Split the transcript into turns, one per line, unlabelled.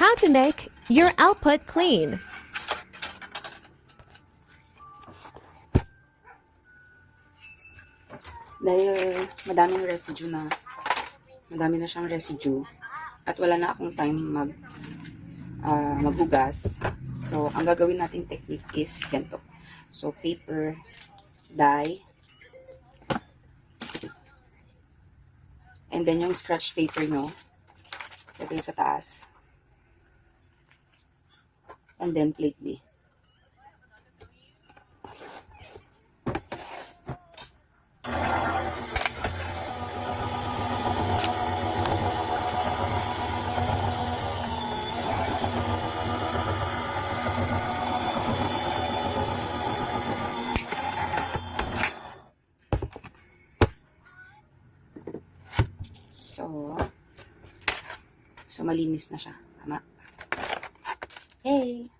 How to make your output clean.
Dahil madami na siyang residue at wala na akong time maghugas. So, ang gagawin nating technique is ganito. So, paper, dye, and then yung scratch paper nyo, lagay sa taas. And then plate B. So malinis na siya. Tama? Okay.